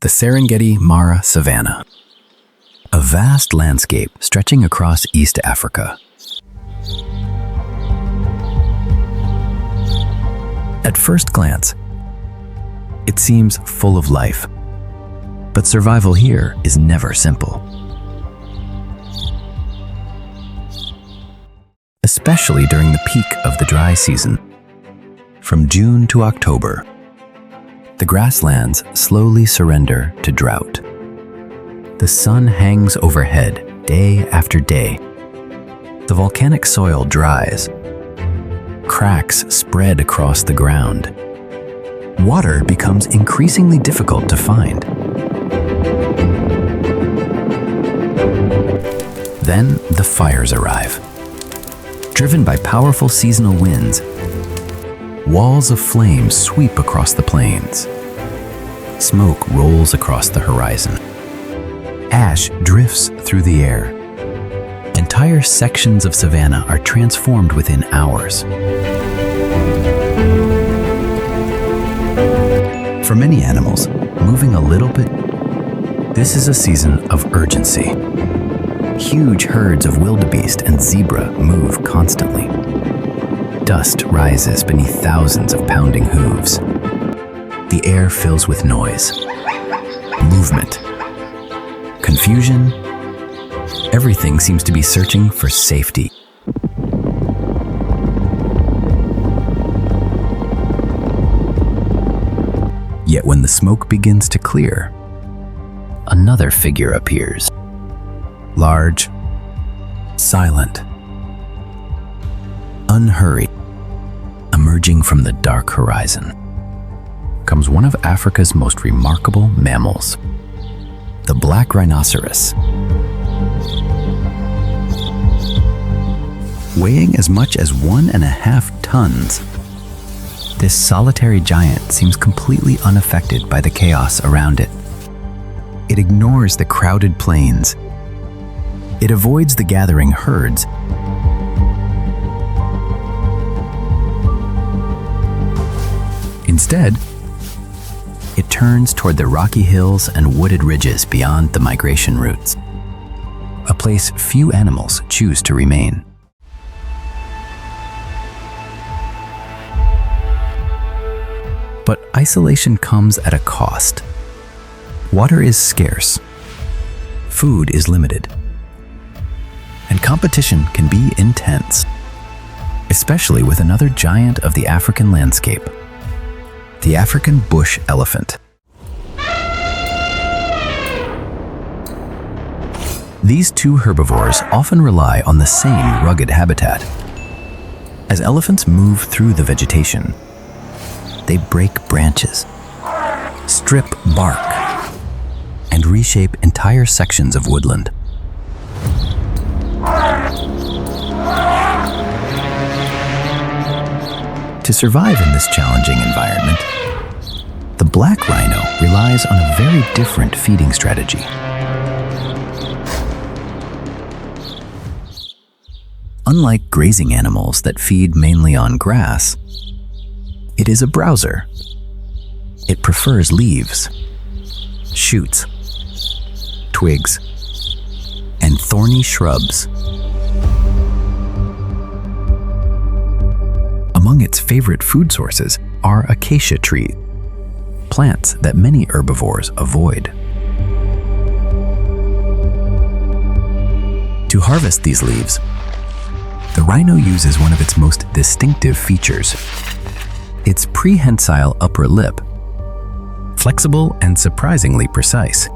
the Serengeti Mara Savanna, a vast landscape stretching across East Africa. At first glance, it seems full of life, but survival here is never simple. Especially during the peak of the dry season, from June to October, the grasslands slowly surrender to drought. The sun hangs overhead day after day. The volcanic soil dries. Cracks spread across the ground. Water becomes increasingly difficult to find. Then the fires arrive. Driven by powerful seasonal winds, walls of flame sweep across the plains. Smoke rolls across the horizon. Ash drifts through the air. Entire sections of savanna are transformed within hours. For many animals, moving a little bit, this is a season of urgency. Huge herds of wildebeest and zebra move constantly. Dust rises beneath thousands of pounding hooves. The air fills with noise, movement, confusion. Everything seems to be searching for safety. Yet when the smoke begins to clear, another figure appears. Large, silent, unhurried. Emerging from the dark horizon comes one of Africa's most remarkable mammals, the black rhinoceros. Weighing as much as 1.5 tons, this solitary giant seems completely unaffected by the chaos around it. It ignores the crowded plains. It avoids the gathering herds. Instead, it turns toward the rocky hills and wooded ridges beyond the migration routes, a place few animals choose to remain. But isolation comes at a cost. Water is scarce, food is limited, and competition can be intense, especially with another giant of the African landscape, the African bush elephant. These two herbivores often rely on the same rugged habitat. As elephants move through the vegetation, they break branches, strip bark, and reshape entire sections of woodland. To survive in this challenging environment, the black rhino relies on a very different feeding strategy. Unlike grazing animals that feed mainly on grass, it is a browser. It prefers leaves, shoots, twigs, and thorny shrubs. Among its favorite food sources are acacia trees, plants that many herbivores avoid. To harvest these leaves, the rhino uses one of its most distinctive features: its prehensile upper lip, flexible and surprisingly precise.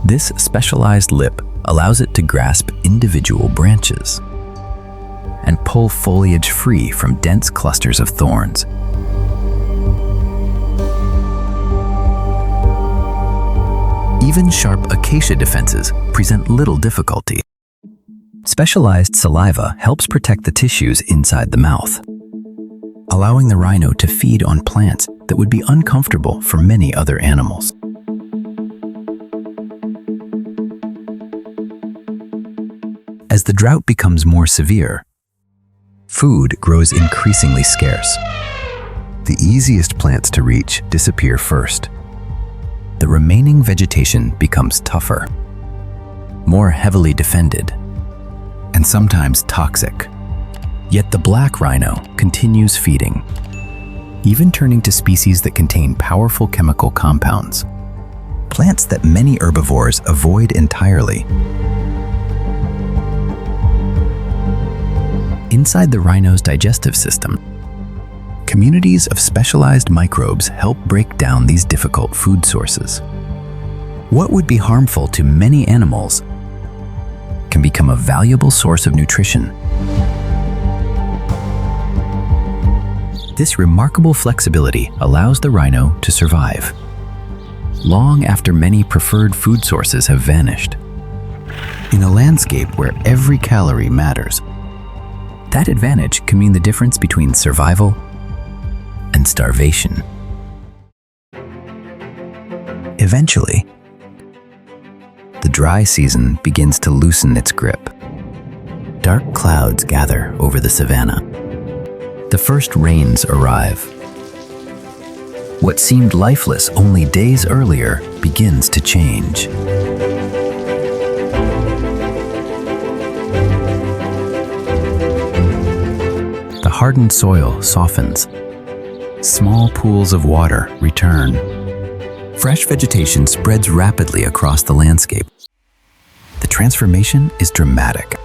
This specialized lip allows it to grasp individual branches and pull foliage free from dense clusters of thorns. Even sharp acacia defenses present little difficulty. Specialized saliva helps protect the tissues inside the mouth, allowing the rhino to feed on plants that would be uncomfortable for many other animals. As the drought becomes more severe, food grows increasingly scarce. The easiest plants to reach disappear first. the remaining vegetation becomes tougher, more heavily defended, and sometimes toxic. Yet the black rhino continues feeding, even turning to species that contain powerful chemical compounds, plants that many herbivores avoid entirely. Inside the rhino's digestive system, communities of specialized microbes help break down these difficult food sources. What would be harmful to many animals can become a valuable source of nutrition. This remarkable flexibility allows the rhino to survive long after many preferred food sources have vanished. In a landscape where every calorie matters, that advantage can mean the difference between survival and starvation. Eventually, the dry season begins to loosen its grip. Dark clouds gather over the savanna. The first rains arrive. What seemed lifeless only days earlier begins to change. The hardened soil softens. Small pools of water return. Fresh vegetation spreads rapidly across the landscape. The transformation is dramatic,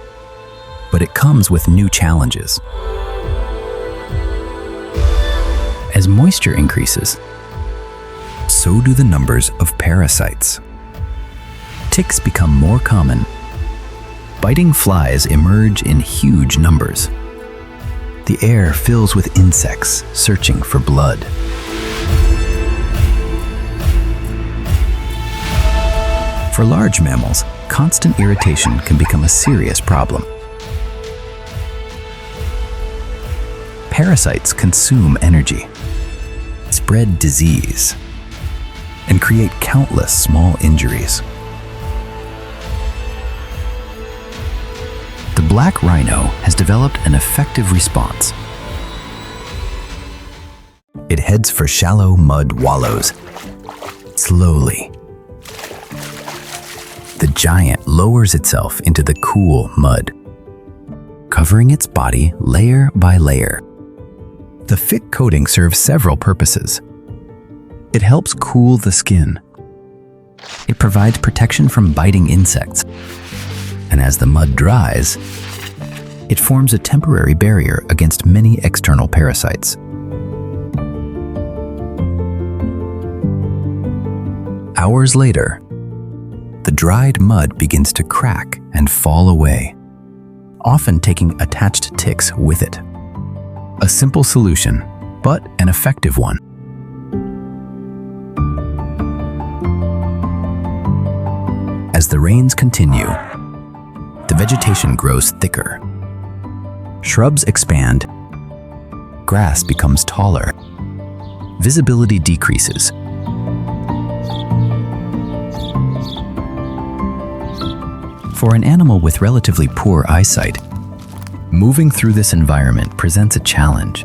but it comes with new challenges. As moisture increases, so do the numbers of parasites. Ticks become more common. Biting flies emerge in huge numbers. The air fills with insects searching for blood. For large mammals, constant irritation can become a serious problem. Parasites consume energy, spread disease, and create countless small injuries. The black rhino has developed an effective response. It heads for shallow mud wallows. Slowly, the giant lowers itself into the cool mud, covering its body layer by layer. The thick coating serves several purposes. It helps cool the skin. It provides protection from biting insects. And as the mud dries, it forms a temporary barrier against many external parasites. Hours later, the dried mud begins to crack and fall away, often taking attached ticks with it. A simple solution, but an effective one. As the rains continue, the vegetation grows thicker. Shrubs expand. Grass becomes taller. Visibility decreases. For an animal with relatively poor eyesight, moving through this environment presents a challenge.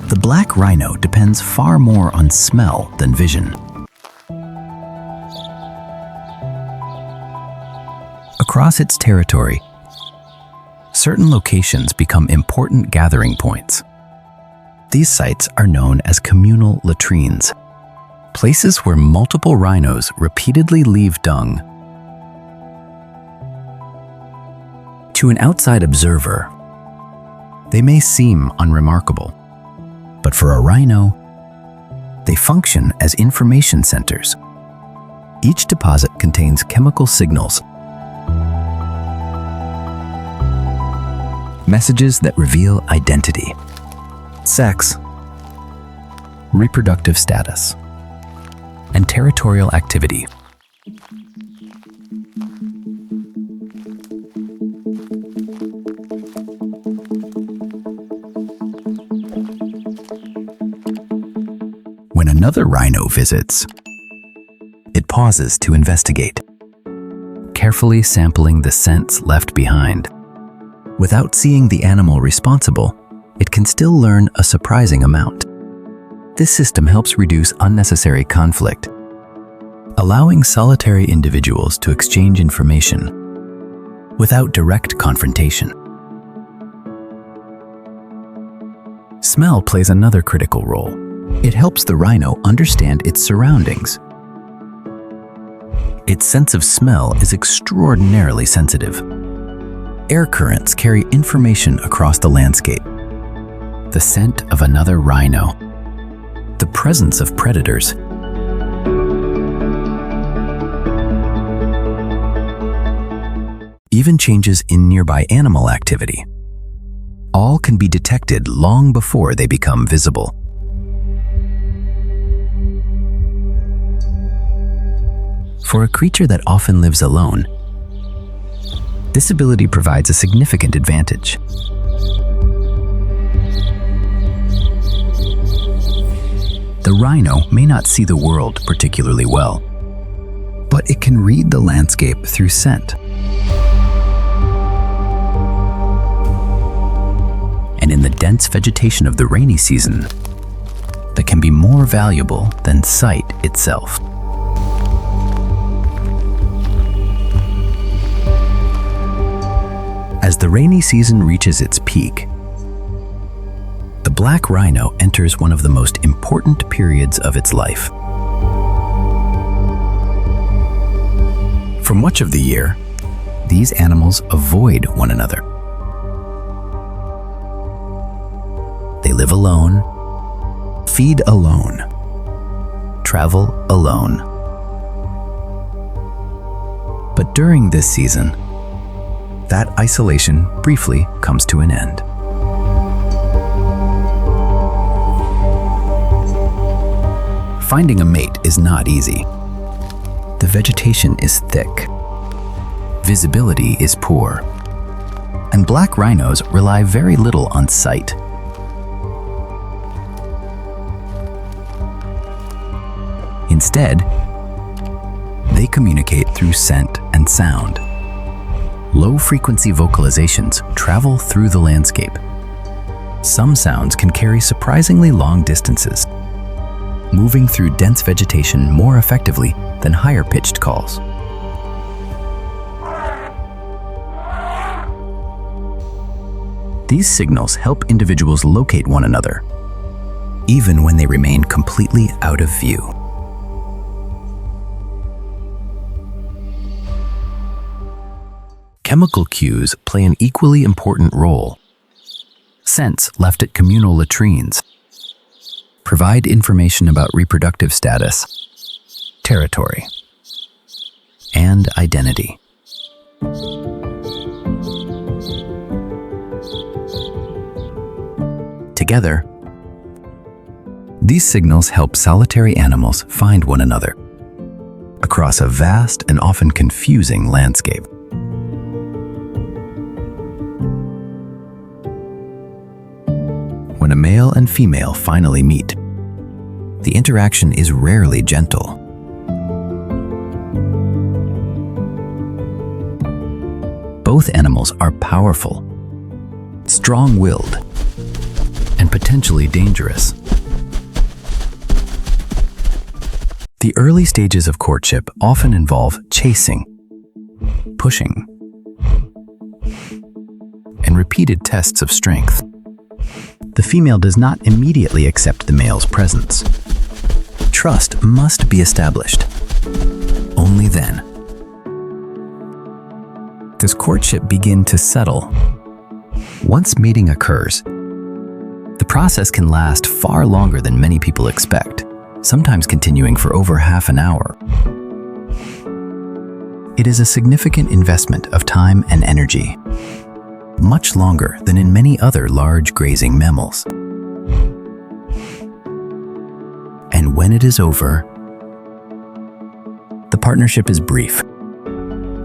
The black rhino depends far more on smell than vision. Across its territory, certain locations become important gathering points. These sites are known as communal latrines, places where multiple rhinos repeatedly leave dung. To an outside observer, they may seem unremarkable, but for a rhino, they function as information centers. Each deposit contains chemical signals, messages that reveal identity, sex, reproductive status, and territorial activity. When another rhino visits, it pauses to investigate, carefully sampling the scents left behind. Without seeing the animal responsible, it can still learn a surprising amount. This system helps reduce unnecessary conflict allowing solitary individuals to exchange information without direct confrontation. Smell plays another critical role. It helps the rhino understand its surroundings. Its sense of smell is extraordinarily sensitive. Air currents carry information across the landscape. The scent of another rhino, the presence of predators, even changes in nearby animal activity. All can be detected long before they become visible. For a creature that often lives alone, this ability provides a significant advantage. The rhino may not see the world particularly well, but it can read the landscape through scent. And in the dense vegetation of the rainy season, that can be more valuable than sight itself. As the rainy season reaches its peak, the black rhino enters one of the most important periods of its life. For much of the year, these animals avoid one another. They live alone, feed alone, travel alone. But during this season, that isolation briefly comes to an end. Finding a mate is not easy. The vegetation is thick, visibility is poor, and black rhinos rely very little on sight. Instead, they communicate through scent and sound. Low-frequency vocalizations travel through the landscape. Some sounds can carry surprisingly long distances, moving through dense vegetation more effectively than higher-pitched calls. These signals help individuals locate one another, even when they remain completely out of view. Chemical cues play an equally important role. Scents left at communal latrines provide information about reproductive status, territory, and identity. Together, these signals help solitary animals find one another across a vast and often confusing landscape. When a male and female finally meet, the interaction is rarely gentle. Both animals are powerful, strong-willed, and potentially dangerous. The early stages of courtship often involve chasing, pushing, and repeated tests of strength. The female does not immediately accept the male's presence. Trust must be established. Only then does courtship begin to settle. Once mating occurs, the process can last far longer than many people expect, sometimes continuing for over half an hour. It is a significant investment of time and energy, much longer than in many other large grazing mammals. And when it is over, the partnership is brief.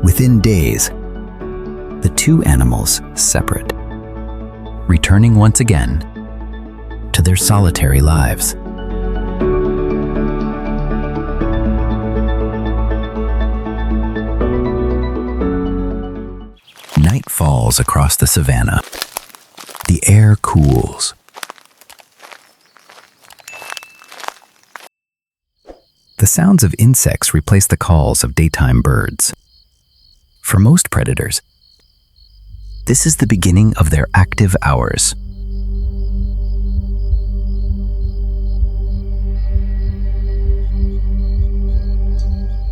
Within days, the two animals separate, returning once again to their solitary lives. Night falls across the savanna. The air cools. The sounds of insects replace the calls of daytime birds. For most predators, this is the beginning of their active hours.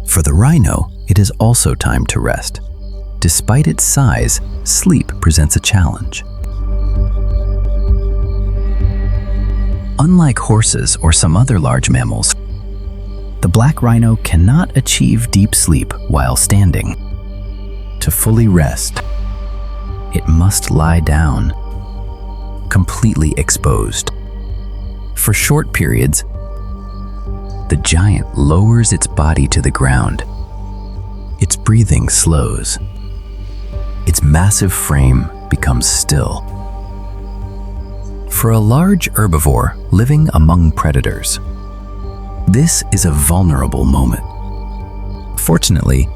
For the rhino, it is also time to rest. Despite its size, sleep presents a challenge. Unlike horses or some other large mammals, the black rhino cannot achieve deep sleep while standing. To fully rest, it must lie down, completely exposed. For short periods, the giant lowers its body to the ground. Its breathing slows. Its massive frame becomes still. For a large herbivore living among predators, this is a vulnerable moment. Fortunately,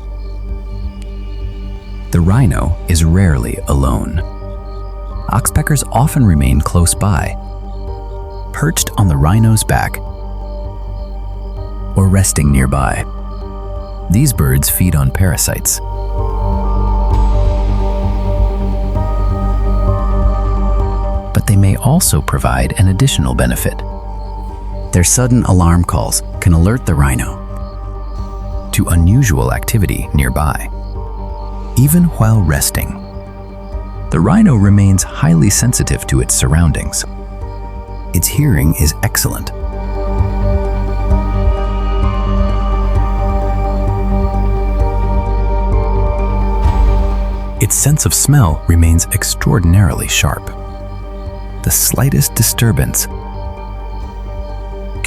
the rhino is rarely alone. Oxpeckers often remain close by, perched on the rhino's back or resting nearby. These birds feed on parasites. But they may also provide an additional benefit. Their sudden alarm calls can alert the rhino to unusual activity nearby. Even while resting, the rhino remains highly sensitive to its surroundings. Its hearing is excellent. Its sense of smell remains extraordinarily sharp. The slightest disturbance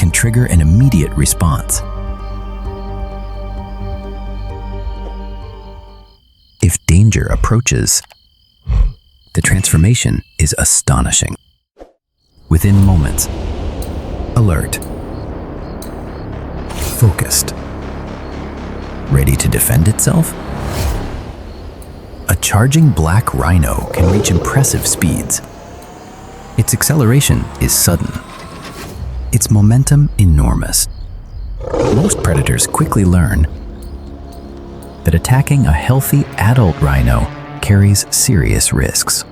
can trigger an immediate response. If danger approaches, the transformation is astonishing. Within moments, alert, focused, ready to defend itself, a charging black rhino can reach impressive speeds. Its acceleration is sudden. Its momentum enormous. Most predators quickly learn that attacking a healthy adult rhino carries serious risks.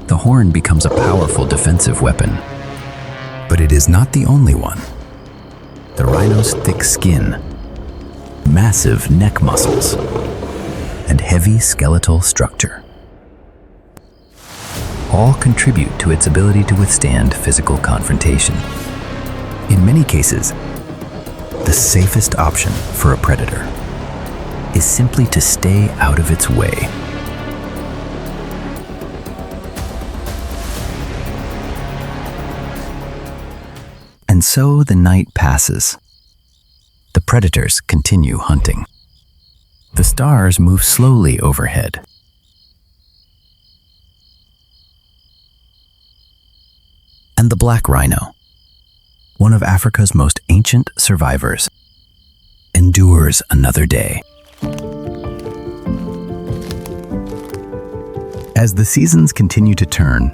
The horn becomes a powerful defensive weapon, but it is not the only one. The rhino's thick skin, massive neck muscles, and heavy skeletal structure all contribute to its ability to withstand physical confrontation. In many cases, the safest option for a predator is simply to stay out of its way. And so the night passes. The predators continue hunting. The stars move slowly overhead. And the black rhino, one of Africa's most ancient survivors, endures another day. As the seasons continue to turn,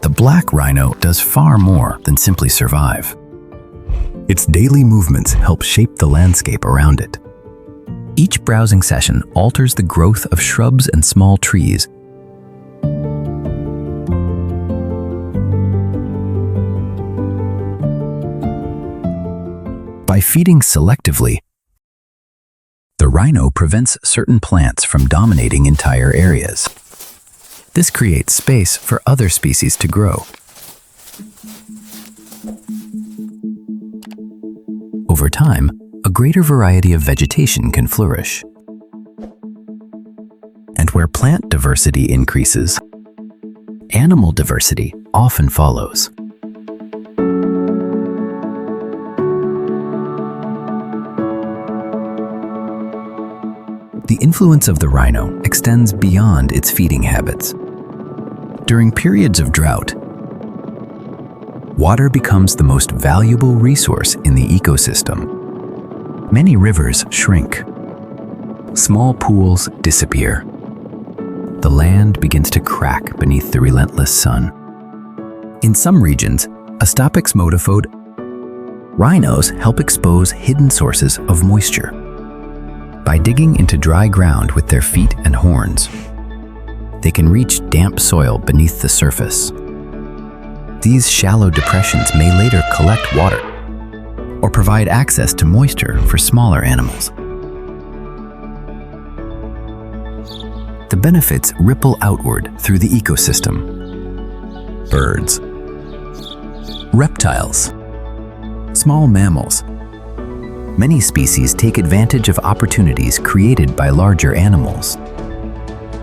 the black rhino does far more than simply survive. Its daily movements help shape the landscape around it. Each browsing session alters the growth of shrubs and small trees. By feeding selectively, the rhino prevents certain plants from dominating entire areas. This creates space for other species to grow. Over time, a greater variety of vegetation can flourish. And where plant diversity increases, animal diversity often follows. The influence of the rhino extends beyond its feeding habits. During periods of drought, water becomes the most valuable resource in the ecosystem. Many rivers shrink. Small pools disappear. The land begins to crack beneath the relentless sun. In some regions, a Stopix motiphode Rhinos help expose hidden sources of moisture. By digging into dry ground with their feet and horns, they can reach damp soil beneath the surface. These shallow depressions may later collect water or provide access to moisture for smaller animals. The benefits ripple outward through the ecosystem. Birds, reptiles, small mammals. Many species take advantage of opportunities created by larger animals.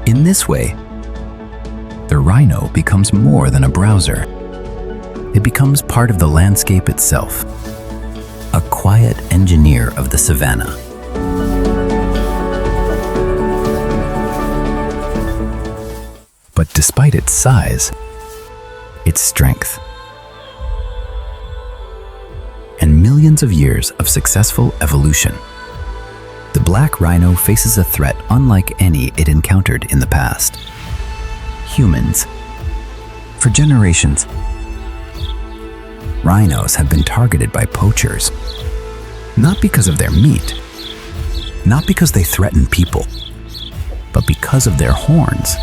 In this way, the rhino becomes more than a browser. It becomes part of the landscape itself, a quiet engineer of the savanna. But despite its size, its strength, and millions of years of successful evolution, the black rhino faces a threat unlike any it encountered in the past. Humans. For generations, rhinos have been targeted by poachers, not because of their meat, not because they threaten people, but because of their horns.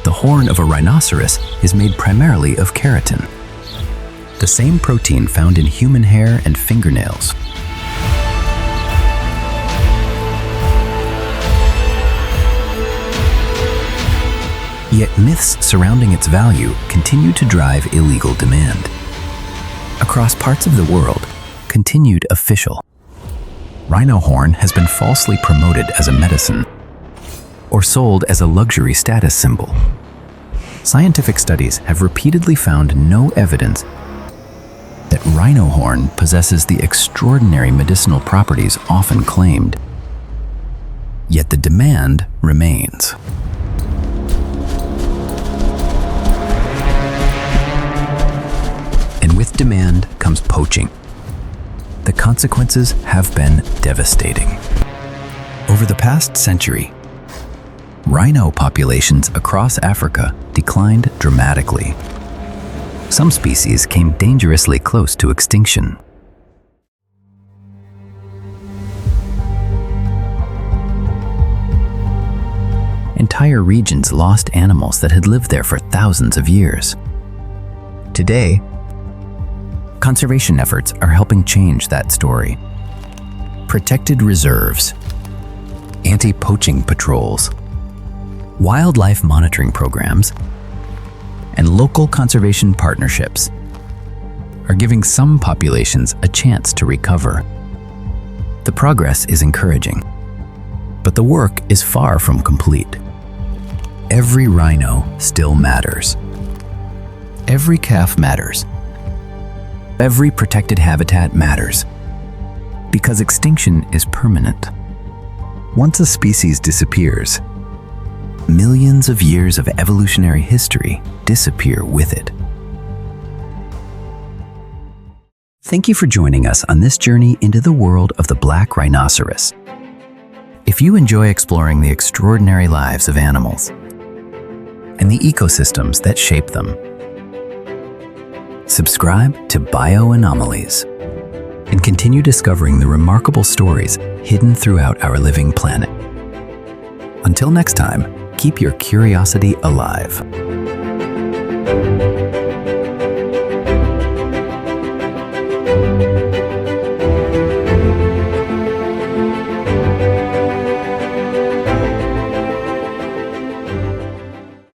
The horn of a rhinoceros is made primarily of keratin, the same protein found in human hair and fingernails. Yet myths surrounding its value continue to drive illegal demand. Across parts of the world, continued official rhino horn has been falsely promoted as a medicine or sold as a luxury status symbol. Scientific studies have repeatedly found no evidence that rhino horn possesses the extraordinary medicinal properties often claimed. Yet the demand remains. And with demand comes poaching. The consequences have been devastating. Over the past century, rhino populations across Africa declined dramatically. Some species came dangerously close to extinction. Entire regions lost animals that had lived there for thousands of years. Today, conservation efforts are helping change that story. Protected reserves, anti-poaching patrols, wildlife monitoring programs, and local conservation partnerships are giving some populations a chance to recover. The progress is encouraging, but the work is far from complete. Every rhino still matters. Every calf matters. Every protected habitat matters, because extinction is permanent. Once a species disappears, millions of years of evolutionary history disappear with it. Thank you for joining us on this journey into the world of the black rhinoceros. If you enjoy exploring the extraordinary lives of animals and the ecosystems that shape them, subscribe to Anomalies and continue discovering the remarkable stories hidden throughout our living planet. Until next time, keep your curiosity alive.